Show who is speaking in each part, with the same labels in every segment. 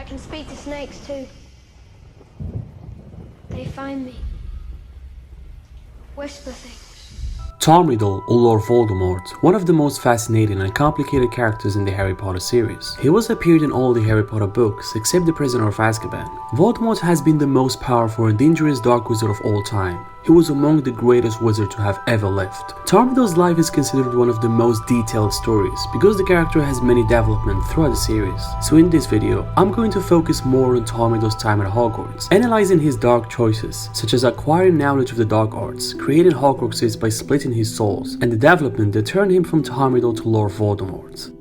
Speaker 1: can speak to snakes too. They find me. Whisper things.
Speaker 2: Tom Riddle, or Lord Voldemort, one of the most fascinating and complicated characters in the Harry Potter series. He was appeared in all the Harry Potter books except The Prisoner of Azkaban. Voldemort has been the most powerful and dangerous dark wizard of all time. He was among the greatest wizards to have ever lived. Tom Riddle's life is considered one of the most detailed stories because the character has many developments throughout the series. So in this video, I'm going to focus more on Tom Riddle's time at Hogwarts, analyzing his dark choices, such as acquiring knowledge of the dark arts, creating Horcruxes by splitting his souls, and the development that turned him from Tom Riddle to Lord Voldemort.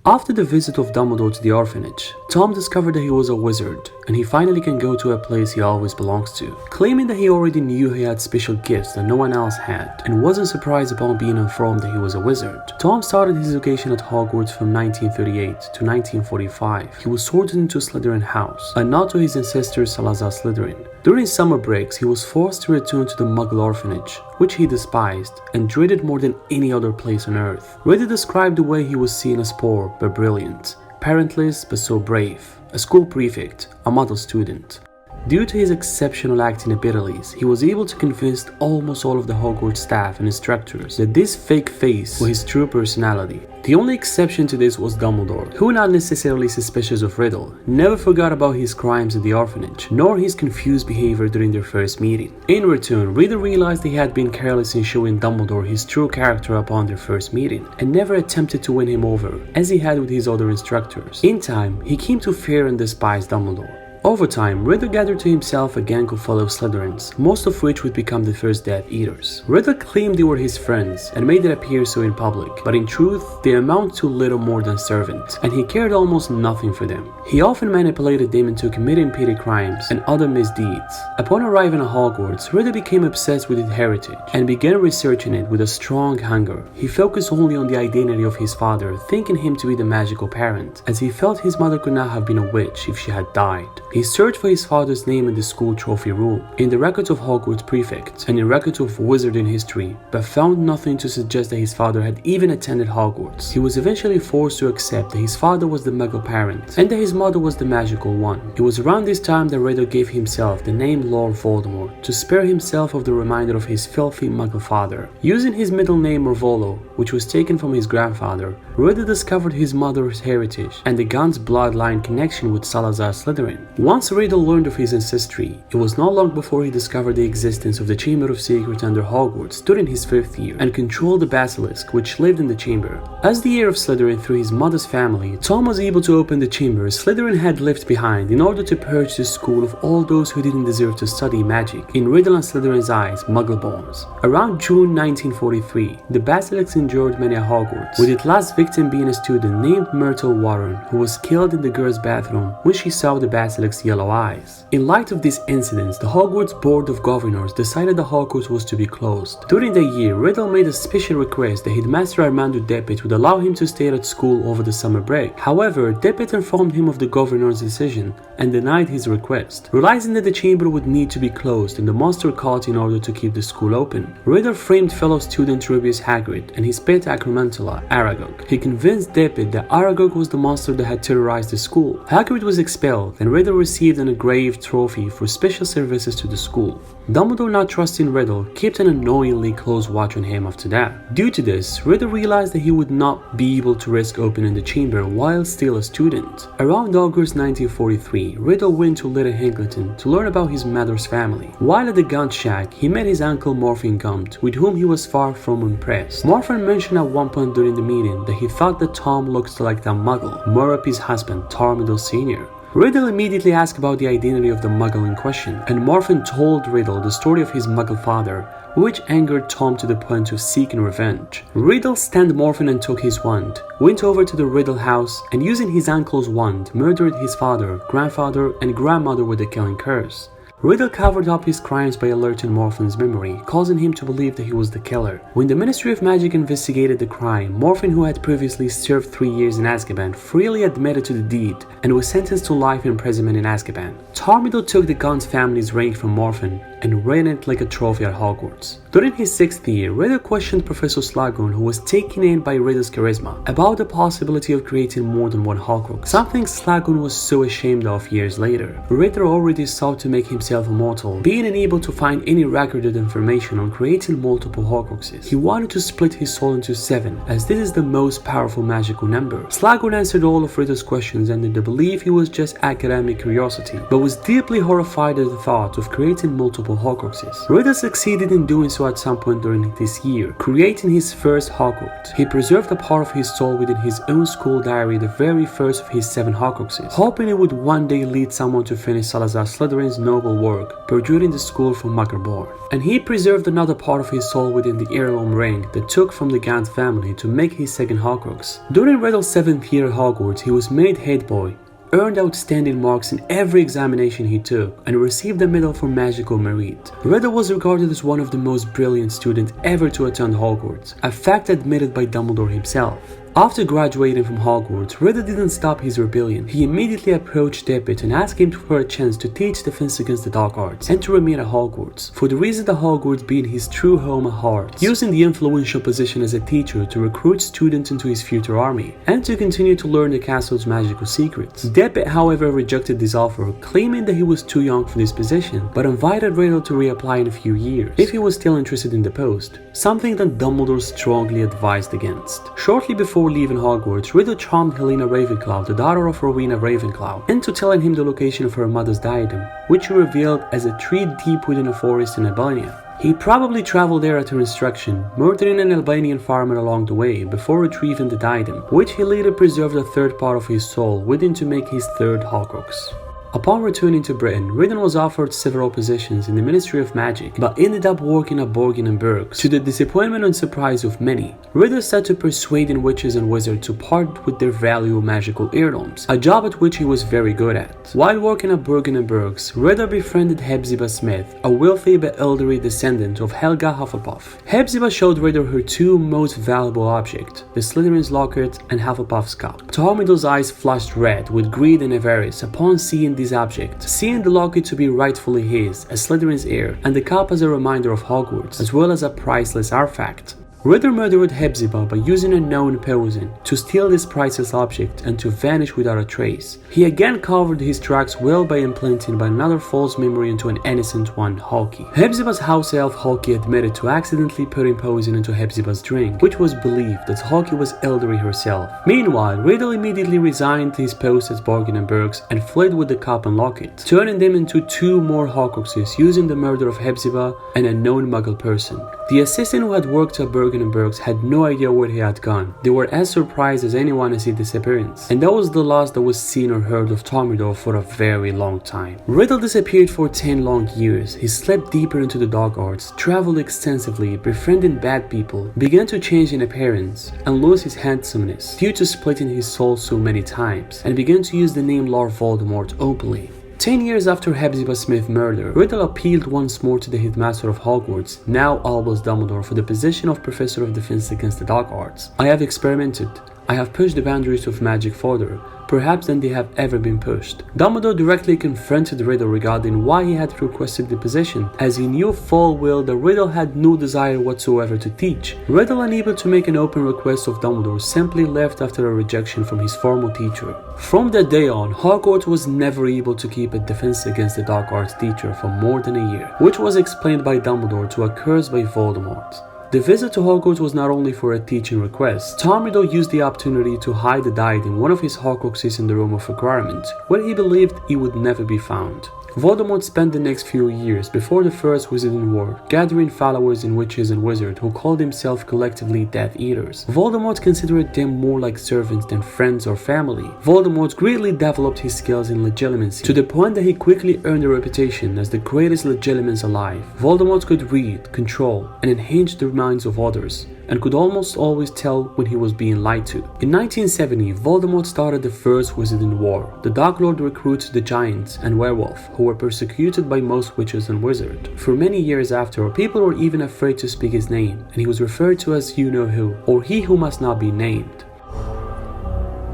Speaker 2: After the visit of Dumbledore to the orphanage, Tom discovered that he was a wizard, and he finally can go to a place he always belongs to. Claiming that he already knew he had special gifts that no one else had, and wasn't surprised upon being informed that he was a wizard. Tom started his education at Hogwarts from 1938 to 1945. He was sorted into Slytherin House, a nod to his ancestor Salazar Slytherin. During summer breaks, he was forced to return to the Muggle orphanage, which he despised and dreaded more than any other place on Earth. Riddle described the way he was seen as poor but brilliant, parentless but so brave, a school prefect, a model student. Due to his exceptional acting abilities, he was able to convince almost all of the Hogwarts staff and instructors that this fake face was his true personality. The only exception to this was Dumbledore, who, not necessarily suspicious of Riddle, never forgot about his crimes at the orphanage, nor his confused behavior during their first meeting. In return, Riddle realized he had been careless in showing Dumbledore his true character upon their first meeting, and never attempted to win him over, as he had with his other instructors. In time, he came to fear and despise Dumbledore. Over time, Riddle gathered to himself a gang of fellow Slytherins, most of which would become the first Death Eaters. Riddle claimed they were his friends and made it appear so in public, but in truth, they amount to little more than servants, and he cared almost nothing for them. He often manipulated them into committing petty crimes and other misdeeds. Upon arriving at Hogwarts, Riddle became obsessed with its heritage and began researching it with a strong hunger. He focused only on the identity of his father, thinking him to be the magical parent, as he felt his mother could not have been a witch if she had died. He searched for his father's name in the school trophy room, in the records of Hogwarts prefects, and in records of wizarding history, but found nothing to suggest that his father had even attended Hogwarts. He was eventually forced to accept that his father was the Muggle parent, and that his mother was the magical one. It was around this time that Riddle gave himself the name Lord Voldemort, to spare himself of the reminder of his filthy Muggle father. Using his middle name Mervolo, which was taken from his grandfather, Riddle discovered his mother's heritage and the Gaunt's bloodline connection with Salazar Slytherin. Once Riddle learned of his ancestry, it was not long before he discovered the existence of the Chamber of Secrets under Hogwarts during his 5th year, and controlled the basilisk which lived in the chamber. As the heir of Slytherin through his mother's family, Tom was able to open the chamber Slytherin had left behind in order to purge the school of all those who didn't deserve to study magic, in Riddle and Slytherin's eyes, Muggle-borns. Around June 1943, the basilisk endured many at Hogwarts, with its last victim being a student named Myrtle Warren, who was killed in the girls' bathroom when she saw the basilisk's yellow eyes. In light of these incidents, the Hogwarts Board of Governors decided that Hogwarts was to be closed. During the year, Riddle made a special request that Headmaster Armando Depet would allow him to stay at school over the summer break. However, Depet informed him of the governor's decision and denied his request, realizing that the chamber would need to be closed and the monster caught in order to keep the school open. Riddle framed fellow student Rubius Hagrid and his pet Acromantula, Aragog. He convinced Depet that Aragog was the monster that had terrorized the school. Hagrid was expelled, and Riddle received an engraved trophy for special services to the school. Dumbledore, not trusting Riddle, kept an annoyingly close watch on him after that. Due to this, Riddle realized that he would not be able to risk opening the chamber while still a student. Around August 1943, Riddle went to Little Hingleton to learn about his mother's family. While at the Gaunt shack, he met his uncle Morphin Gaunt, with whom he was far from impressed. Morphin mentioned at one point during the meeting that he thought that Tom looked like the Muggle, Merope's husband, Tom Riddle Sr. Riddle immediately asked about the identity of the Muggle in question, and Morphin told Riddle the story of his Muggle father, which angered Tom to the point of seeking revenge. Riddle stand Morphin and took his wand, went over to the Riddle house, and using his uncle's wand, murdered his father, grandfather, and grandmother with the killing curse. Riddle covered up his crimes by alerting Morphin's memory, causing him to believe that he was the killer. When the Ministry of Magic investigated the crime, Morphin, who had previously served 3 years in Azkaban, freely admitted to the deed and was sentenced to life imprisonment in Azkaban. Tom Riddle took the Gaunt family's ring from Morphin and ran it like a trophy at Hogwarts. During his 6th year, Riddle questioned Professor Slughorn, who was taken in by Riddle's charisma, about the possibility of creating more than one Horcrux, something Slughorn was so ashamed of years later. Riddle already sought to make himself immortal, being unable to find any recorded information on creating multiple Horcruxes. He wanted to split his soul into 7, as this is the most powerful magical number. Slughorn answered all of Riddle's questions under the belief he was just academic curiosity, but was deeply horrified at the thought of creating multiple Horcruxes. Riddle succeeded in doing so at some point during this year, creating his first Horcrux. He preserved a part of his soul within his own school diary, the very first of his 7 Horcruxes, hoping it would one day lead someone to finish Salazar Slytherin's noble work, perjuring the school from Muggerborn. And he preserved another part of his soul within the heirloom ring that took from the Gant family to make his second Horcrux. During Riddle's 7th year at Hogwarts, he was made head boy, earned outstanding marks in every examination he took, and received a medal for magical merit. Riddle was regarded as one of the most brilliant students ever to attend Hogwarts, a fact admitted by Dumbledore himself. After graduating from Hogwarts, Riddle didn't stop his rebellion. He immediately approached Deppet and asked him for a chance to teach Defense Against the Dark Arts and to remain at Hogwarts, for the reason that Hogwarts being his true home at heart, using the influential position as a teacher to recruit students into his future army, and to continue to learn the castle's magical secrets. Deppet, however, rejected this offer, claiming that he was too young for this position, but invited Riddle to reapply in a few years, if he was still interested in the post, something that Dumbledore strongly advised against. Shortly before leaving Hogwarts, Riddle charmed Helena Ravenclaw, the daughter of Rowena Ravenclaw, into telling him the location of her mother's diadem, which he revealed as a tree deep within a forest in Albania. He probably traveled there at her instruction, murdering an Albanian farmer along the way before retrieving the diadem, which he later preserved a third part of his soul within to make his third Horcrux. Upon returning to Britain, Riddle was offered several positions in the Ministry of Magic, but ended up working at Borgin and Burkes, to the disappointment and surprise of many. Riddle set to persuading witches and wizards to part with their valuable magical heirlooms, a job at which he was very good at. While working at Borgin and Burkes, Riddle befriended Hepzibah Smith, a wealthy but elderly descendant of Helga Hufflepuff. Hepzibah showed Riddle her 2 most valuable objects, the Slytherin's locket and Hufflepuff's cup. Tom Riddle's eyes flashed red with greed and avarice upon seeing this object, seeing the locket to be rightfully his as Slytherin's heir, and the cup as a reminder of Hogwarts, as well as a priceless artifact. Riddle murdered Hepzibah by using a known poison to steal this priceless object and to vanish without a trace. He again covered his tracks well by implanting by another false memory into an innocent one, Hawkeye. Hepzibah's house elf Hawkeye admitted to accidentally putting poison into Hepzibah's drink, which was believed that Hawkeye was elderly herself. Meanwhile, Riddle immediately resigned his post at Borgin and Burkes and fled with the cup and locket, turning them into 2 more Horcruxes using the murder of Hepzibah and a known Muggle person. The assistant who had worked at Borgin and Burkes had no idea where he had gone. They were as surprised as anyone at his disappearance, and that was the last that was seen or heard of Tom Riddle for a very long time. Riddle disappeared for 10 long years. He slept deeper into the dark arts, traveled extensively, befriending bad people, began to change in appearance, and lose his handsomeness due to splitting his soul so many times, and began to use the name Lord Voldemort openly. 10 years after Hepzibah Smith's murder, Riddle appealed once more to the headmaster of Hogwarts, now Albus Dumbledore, for the position of Professor of Defense Against the Dark Arts. I have experimented. I have pushed the boundaries of magic further, perhaps than they have ever been pushed. Dumbledore directly confronted Riddle regarding why he had requested the position, as he knew full well that Riddle had no desire whatsoever to teach. Riddle, unable to make an open request of Dumbledore, simply left after a rejection from his former teacher. From that day on, Hogwarts was never able to keep a Defense Against the Dark Arts teacher for more than a year, which was explained by Dumbledore to a curse by Voldemort. The visit to Hogwarts was not only for a teaching request. Tom Riddle used the opportunity to hide the diadem, one of his Horcruxes, in the Room of Requirement, where he believed it would never be found. Voldemort spent the next few years before the First Wizarding War gathering followers in witches and wizards who called themselves collectively Death Eaters. Voldemort considered them more like servants than friends or family. Voldemort greatly developed his skills in legilimency to the point that he quickly earned a reputation as the greatest legilimens alive. Voldemort could read, control, and enhance the minds of others, and could almost always tell when he was being lied to. In 1970, Voldemort started the First Wizarding War. The Dark Lord recruited the Giants and Werewolf, who were persecuted by most witches and wizards. For many years after, people were even afraid to speak his name, and he was referred to as you-know-who, or he who must not be named.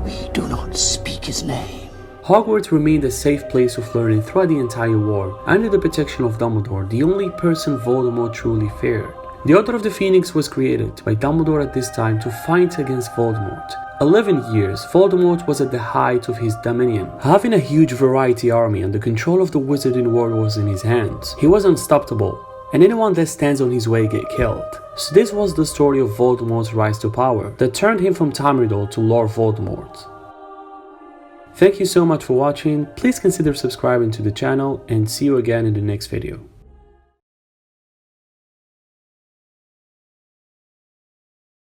Speaker 3: We do not speak his name.
Speaker 2: Hogwarts remained a safe place of learning throughout the entire war, under the protection of Dumbledore, the only person Voldemort truly feared. The Order of the Phoenix was created by Dumbledore at this time to fight against Voldemort. 11 years, Voldemort was at the height of his dominion, having a huge variety army and the control of the wizarding world was in his hands. He was unstoppable, and anyone that stands on his way get killed. So this was the story of Voldemort's rise to power that turned him from Tom Riddle to Lord Voldemort. Thank you so much for watching, please consider subscribing to the channel and see you again in the next video.